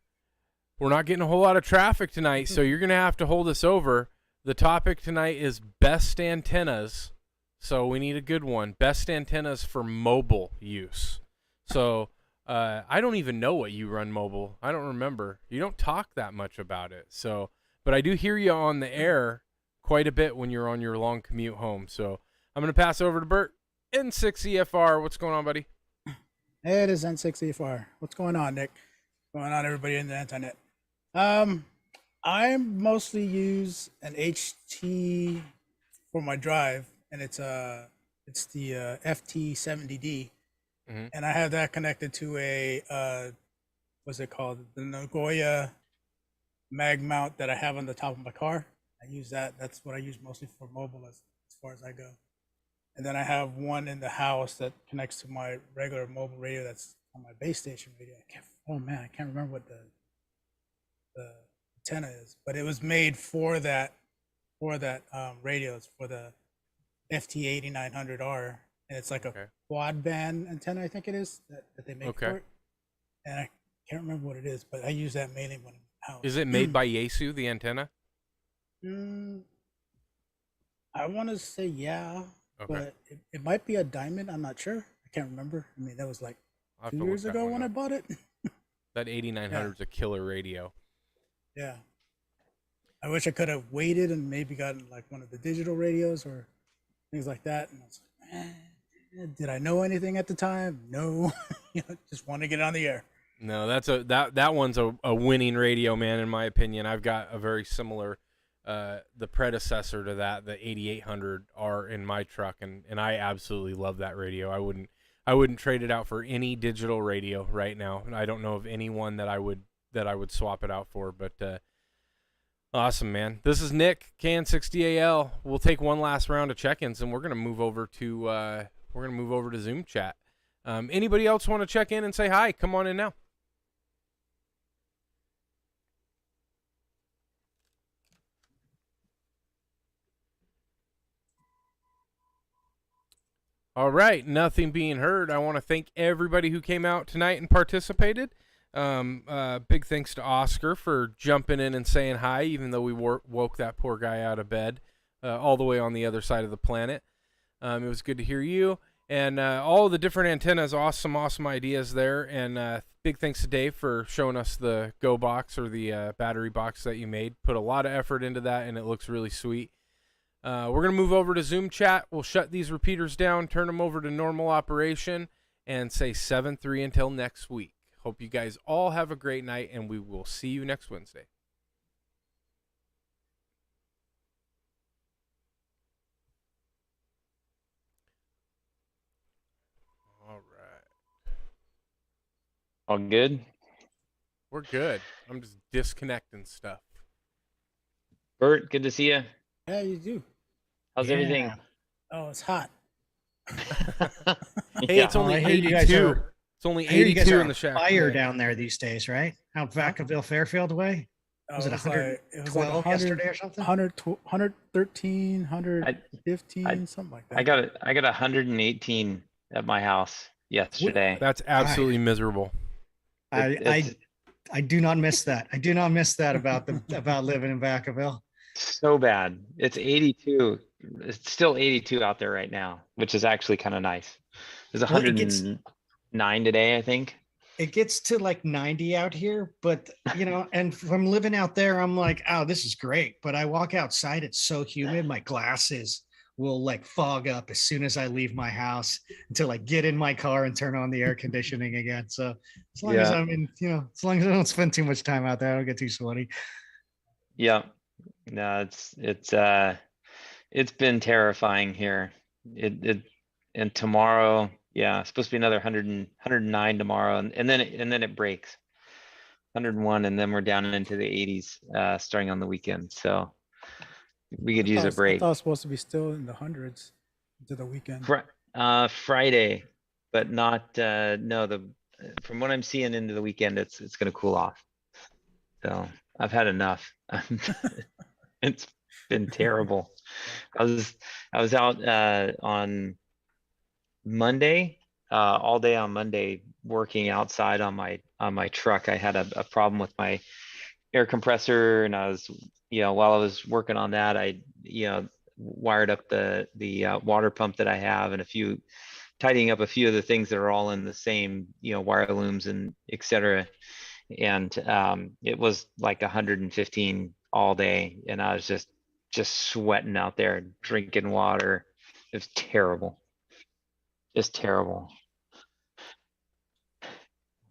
we're not getting a whole lot of traffic tonight, so you're going to have to hold us over. The topic tonight is best antennas. So we need a good one. Best antennas for mobile use. So I don't even know what you run mobile. I don't remember. You don't talk that much about it. So, but I do hear you on the air quite a bit when you're on your long commute home. So I'm going to pass over to Bert. N6EFR, what's going on, buddy? Hey, it is N6EFR. What's going on, Nick? What's going on, everybody in the internet? I mostly use an HT for my drive. And it's the FT70D, and I have that connected to a what's it called, the Nagoya mag mount that I have on the top of my car. I use that. That's what I use mostly for mobile as far as I go. and then I have one in the house that connects to my regular mobile radio that's on my base station radio. Oh man, I can't remember what the antenna is, but it was made for that radio. It's for the FT8900R, and it's like a quad band antenna, I think it is, that they make for it. And I can't remember what it is, but I use that mainly when I'm out. Is it made by Yaesu, the antenna? I want to say yeah, but it might be a diamond. I'm not sure. I can't remember. I mean, that was like 2 years ago when I bought it. That 8900 is a killer radio. Yeah. I wish I could have waited and maybe gotten like one of the digital radios or things like that. And I was like, did I know anything at the time? No. Just want to get on the air. No, that one's a winning radio, man. In my opinion, I've got a very similar, the predecessor to that, the 8800R in my truck, and I absolutely love that radio. I wouldn't trade it out for any digital radio right now. I don't know of anyone that I would swap it out for, but awesome, man. This is Nick, KN6DAL. We'll take one last round of check-ins, and we're gonna move over to Zoom chat. Anybody else want to check in and say hi? Come on in now. All right, nothing being heard. I want to thank everybody who came out tonight and participated. Big thanks to Oscar for jumping in and saying hi, even though we woke that poor guy out of bed all the way on the other side of the planet. It was good to hear you. And all the different antennas, awesome ideas there. And big thanks to Dave for showing us the Go box or the battery box that you made. Put a lot of effort into that, and it looks really sweet. We're going to move over to Zoom chat. We'll shut these repeaters down, turn them over to normal operation, and say 7-3 until next week. Hope you guys all have a great night, and we will see you next Wednesday. All right. All good? We're good. I'm just disconnecting stuff. Bert, good to see you. Yeah, you do. How's everything? Oh, it's hot. Hey, it's only 82. It's only 82 in the shack. Fire down there these days, right? Out Vacaville, Fairfield way. Was it 112 yesterday or something? 113, 115, something like that. I got 118 at my house yesterday. That's absolutely miserable. I do not miss that. I do not miss that about living in Vacaville. So bad. It's 82. It's still 82 out there right now, which is actually kind of nice. It's 109 today, I think. It gets to like 90 out here, but and from living out there, I'm like, oh, this is great. But I walk outside, it's so humid. My glasses will like fog up as soon as I leave my house until I get in my car and turn on the air conditioning again. So as long as I'm in, as long as I don't spend too much time out there, I don't get too sweaty. Yeah. No, it's been terrifying here. And tomorrow, it's supposed to be another 109 tomorrow, and then it breaks 101, and then we're down into the 80s starting on the weekend. So we could use a break. I thought it was supposed to be still in the hundreds into the weekend. Friday, but not from what I'm seeing into the weekend, it's going to cool off. So I've had enough. It's been terrible. I was out on Monday, all day on Monday, working outside on my truck. I had a problem with my air compressor, and I was, while I was working on that, I wired up the water pump that I have, and tidying up a few of the things that are all in the same wire looms and etc. And it was like 115 all day, and I was just sweating out there, drinking water. It was terrible. Just terrible.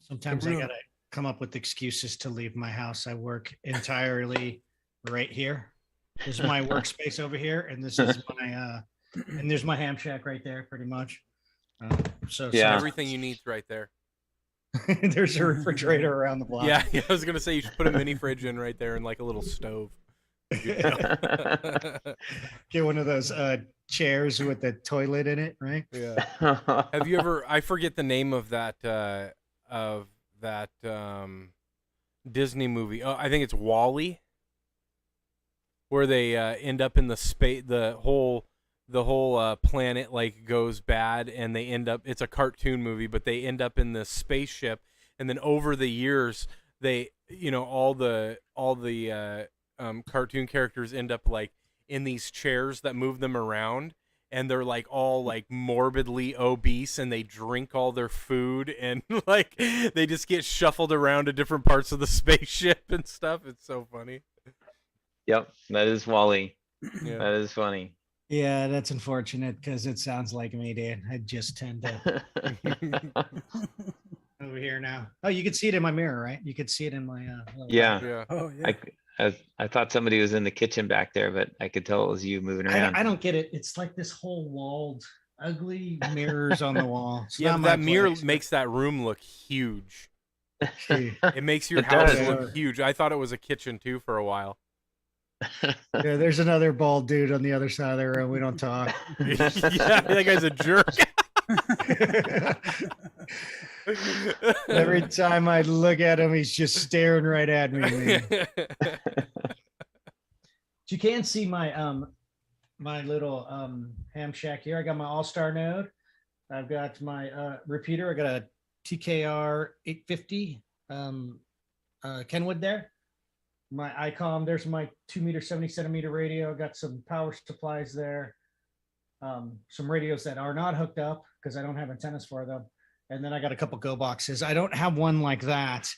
Sometimes I gotta come up with excuses to leave my house. I work entirely right here. This is my workspace over here, and this is my and there's my ham shack right there, pretty much. So everything you need's right there. There's a refrigerator around the block. Yeah, I was gonna say you should put a mini fridge in right there and like a little stove. Get one of those chairs with the toilet in it, right? Yeah. Have you ever? I forget the name of that Disney movie. Oh, I think it's Wall-E, where they end up in the space. The whole planet like goes bad, and they end up. It's a cartoon movie, but they end up in the spaceship, and then over the years, they all the cartoon characters end up like in these chairs that move them around, and they're like all like morbidly obese, and they drink all their food, and like they just get shuffled around to different parts of the spaceship and stuff. It's so funny. Yep, that is Wally. Yeah. That is funny. Yeah, that's unfortunate because it sounds like me, Dan. I just tend to over here now. Oh, you can see it in my mirror, right? You could see it in my Yeah. Yeah. Oh yeah. I thought somebody was in the kitchen back there, but I could tell it was you moving around. I don't get it. It's like this whole walled, ugly mirrors on the wall. It's Yeah, not but my that mirror place, makes that room look huge. but- It makes your It house does. look huge. I thought it was a kitchen too for a while. Yeah, there's another bald dude on the other side of the room. We don't talk. Yeah, that guy's a jerk. Every time I look at him, he's just staring right at me. Man. You can see my my little ham shack here. I got my Allstar Node. I've got my repeater. I got a TKR 850 Kenwood there. My ICOM. There's my 2 meter 70 centimeter radio. Got some power supplies there. Some radios that are not hooked up because I don't have antennas for them. And then I got a couple Go boxes. I don't have one like that,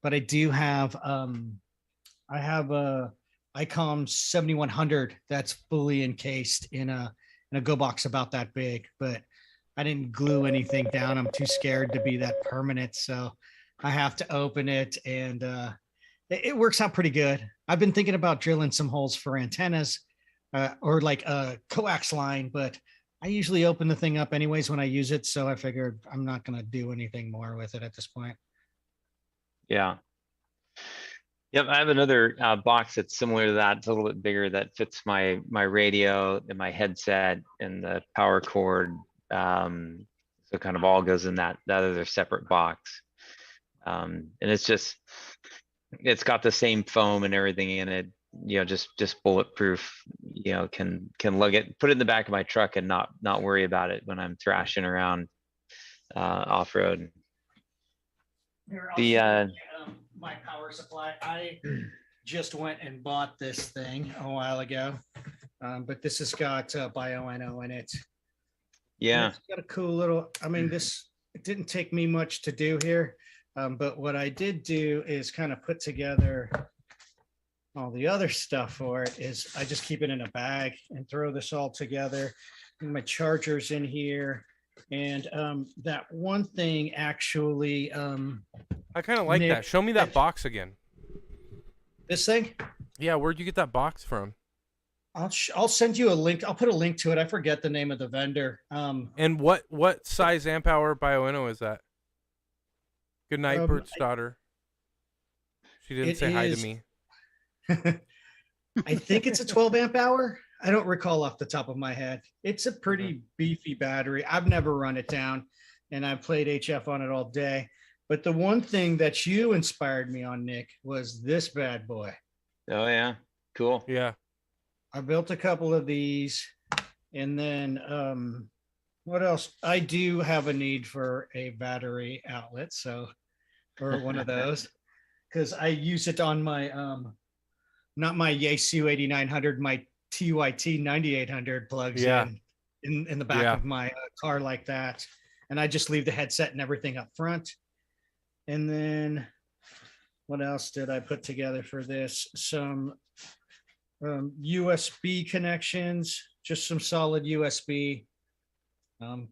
but I do have I have a ICOM 7100 that's fully encased in a Go box about that big, but I didn't glue anything down. I'm too scared to be that permanent, so I have to open it, and it works out pretty good. I've been thinking about drilling some holes for antennas or like a coax line, but I usually open the thing up anyways when I use it, so I figured I'm not going to do anything more with it at this point. Yeah. Yep, I have another box that's similar to that. It's a little bit bigger that fits my radio and my headset and the power cord. So kind of all goes in that other separate box. And it's got the same foam and everything in it. Just bulletproof. Can lug it, put it in the back of my truck, and not worry about it when I'm thrashing around off road. My power supply. I just went and bought this thing a while ago, but this has got Bio-NO in it. Yeah, and it's got a cool little. I mean, it didn't take me much to do here, but what I did do is kind of put together all the other stuff for it. Is I just keep it in a bag and throw this all together. And my charger's in here. And that one thing actually, I kind of like Nick, that. Show me that box again. this thing, Yeah, where'd you get that box from? I'll send you a link. I'll put a link to it. I forget the name of the vendor. And what size amp hour Bio-NO is that? Good night, Bert's daughter. She didn't say hi to me. I think it's a 12 amp hour. I don't recall off the top of my head. It's a pretty beefy battery. I've never run it down, and I've played HF on it all day. But the one thing that you inspired me on, Nick, was this bad boy. Oh yeah, cool. Yeah. I built a couple of these, and then what else? I do have a need for a battery outlet, or one of those, because I use it on my not my Yaesu 8900, my TYT 9800 plugs in the back of my car like that, and I just leave the headset and everything up front. And then what else did I put together for this? Some USB connections, just some solid USB.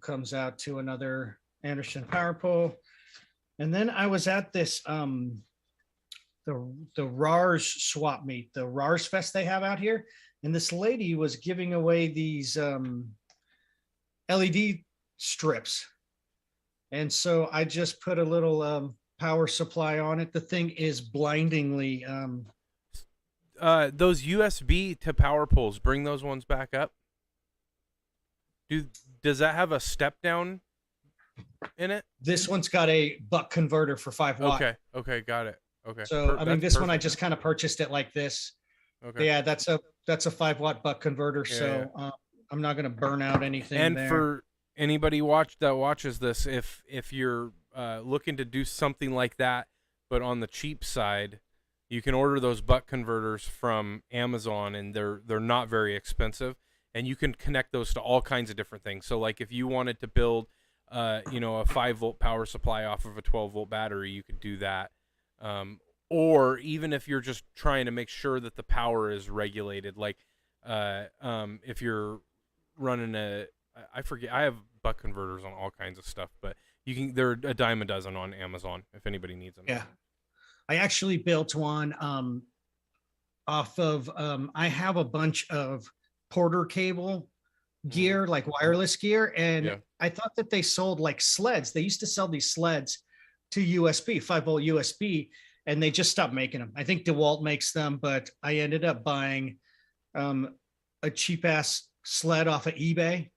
Comes out to another Anderson power pole. And then I was at this the RARS swap meet, the RARS fest they have out here, and this lady was giving away these LED strips. And so I just put a little power supply on it. The thing is blindingly those USB to power poles, bring those ones back up. Does that have a step down in it? This one's got a buck converter for 5 watt. Okay, got it. Okay. So I mean, That's this one I perfect. just kind of purchased it like this. Okay. Yeah, that's a 5 watt buck converter. Yeah, so I'm not going to burn out anything. And there. for anybody that watches this, if you're looking to do something like that, but on the cheap side, you can order those buck converters from Amazon, and they're not very expensive, and you can connect those to all kinds of different things. So like if you wanted to build a 5-volt power supply off of a 12-volt battery, you could do that. Or even if you're just trying to make sure that the power is regulated, like if you're running I forget, I have buck converters on all kinds of stuff, but they're a dime a dozen on Amazon if anybody needs them. Yeah, I actually built one off of I have a bunch of Porter cable gear, like wireless gear, and I thought that they sold like sleds. They used to sell these sleds to USB, 5-volt USB, and they just stopped making them. I think DeWalt makes them, but I ended up buying a cheap ass sled off of eBay,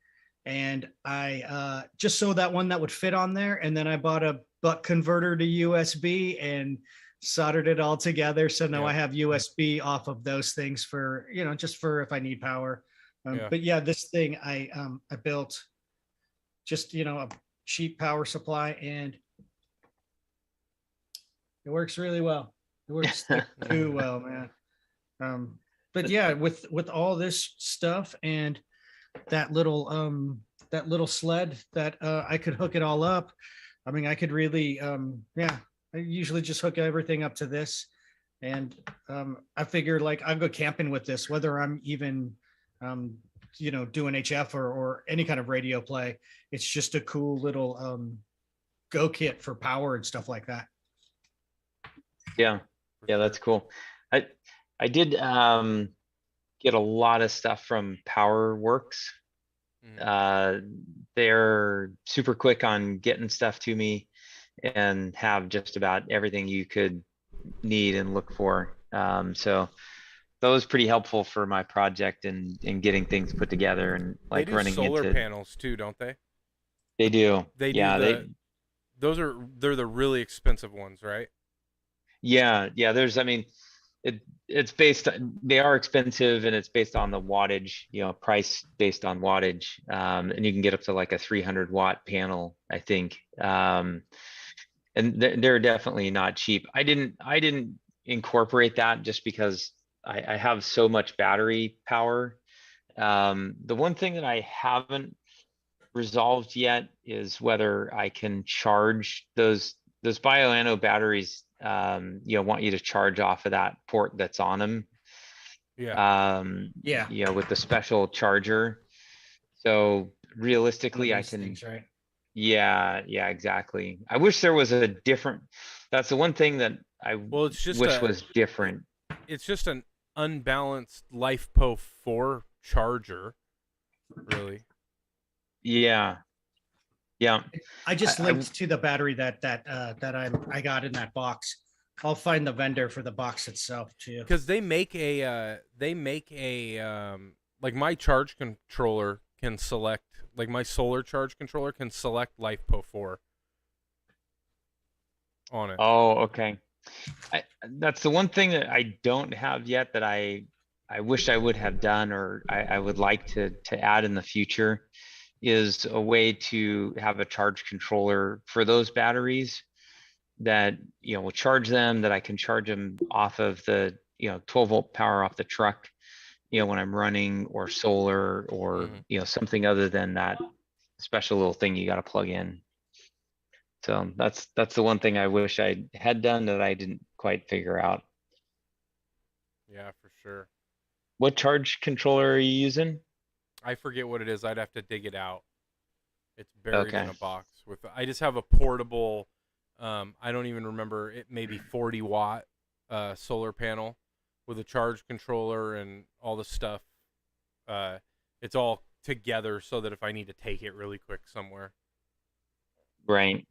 and I just sold that one that would fit on there, and then I bought a buck converter to USB and soldered it all together. So now I have USB off of those things for, just for if I need power. But yeah, this thing I built just, a cheap power supply, and it works really well. It works too well, man. But yeah, with all this stuff and that little sled that I could hook it all up. I mean, I could really, I usually just hook everything up to this, and I figure like I'll go camping with this, whether I'm even, doing HF or any kind of radio play. It's just a cool little go kit for power and stuff like that. Yeah, that's cool. I did get a lot of stuff from PowerWorks. They're super quick on getting stuff to me and have just about everything you could need and look for. So that was pretty helpful for my project and getting things put together and like they do running solar panels too, don't they? They do. They do. They're the really expensive ones, right? Yeah. There's, I mean, it's based on, they are expensive, and it's based on the wattage, price based on wattage. And you can get up to like a 300 watt panel, I think. And they're definitely not cheap. I didn't incorporate that just because I have so much battery power. The one thing that I haven't resolved yet is whether I can charge those bioanode batteries. Want you to charge off of that port that's on them. With the special charger. So realistically, I can. Things, right? Yeah, exactly. I wish there was a different. That's the one thing that I wish was different. It's just an unbalanced LiFePO4 charger, really. Yeah. I just linked to the battery that I got in that box. I'll find the vendor for the box itself too. Because they make a like my charge controller can select, like my solar charge controller can select LiFePO4 on it. Oh, okay. That's the one thing that I don't have yet that I wish I would have done, or I would like to add in the future, is a way to have a charge controller for those batteries that will charge them, that I can charge them off of the 12-volt power off the truck when I'm running, or solar, or something other than that special little thing you got to plug in. So that's the one thing I wish I had done that I didn't quite figure out. Yeah, for sure. What charge controller are you using? I forget what it is. I'd have to dig it out. It's buried in a box I just have a portable, I don't even remember, it maybe 40 watt solar panel with a charge controller and all the stuff. It's all together so that if I need to take it really quick somewhere. Right.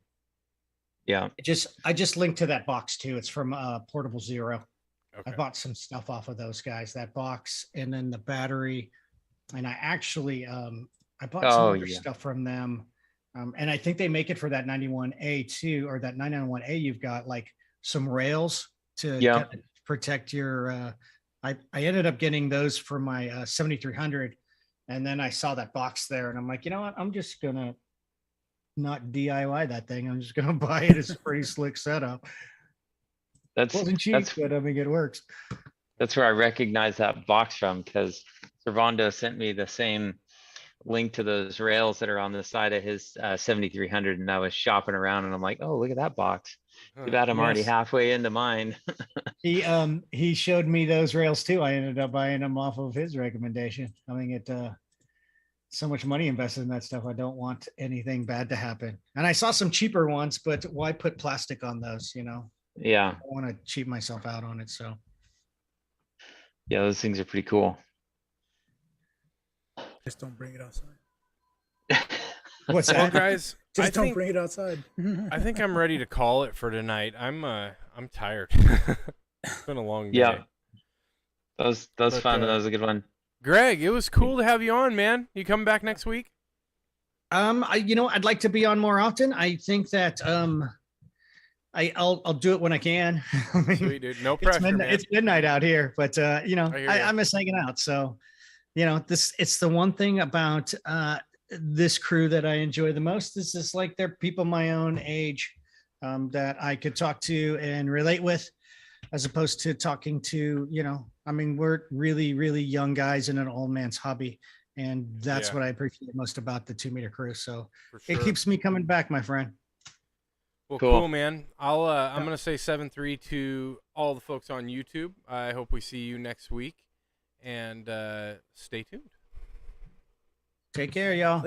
Yeah. I just linked to that box too. It's from Portable Zero. I bought some stuff off of those guys, that box, and then the battery. And I actually, I bought some other stuff from them. And I think they make it for that 91A too, or that 991A. You've got like some rails to kind of protect your, I ended up getting those for my 7300. And then I saw that box there and I'm like, you know what? I'm just going to not DIY that thing. I'm just going to buy it. It's a pretty slick setup. Wasn't cheap, but I mean, it works. That's where I recognize that box from, because Servando sent me the same link to those rails that are on the side of his 7300, and I was shopping around and I'm like, oh, look at that box. Too bad I'm already halfway into mine. He showed me those rails too. I ended up buying them off of his recommendation. I mean, it so much money invested in that stuff. I don't want anything bad to happen. And I saw some cheaper ones, but why put plastic on those, you know? Yeah. I want to cheap myself out on it. So yeah, those things are pretty cool. Just don't bring it outside. What's that? Well, guys, Just don't bring it outside. I think I'm ready to call it for tonight. I'm tired. It's been a long day. Yeah. That was fun. That was a good one. Greg, it was cool to have you on, man. You coming back next week? I'd like to be on more often. I think that I'll do it when I can. I mean, Sweet, dude. No pressure, man. It's midnight out here, but I miss hanging out. So, it's the one thing about this crew that I enjoy the most. Is just like they're people my own age that I could talk to and relate with, as opposed to talking to, we're really, really young guys in an old man's hobby. And that's what I appreciate most about the 2 Meter Crew. So it keeps me coming back, my friend. Well, cool, man. I'm going to say 7-3 to all the folks on YouTube. I hope we see you next week, and stay tuned. Take care, y'all.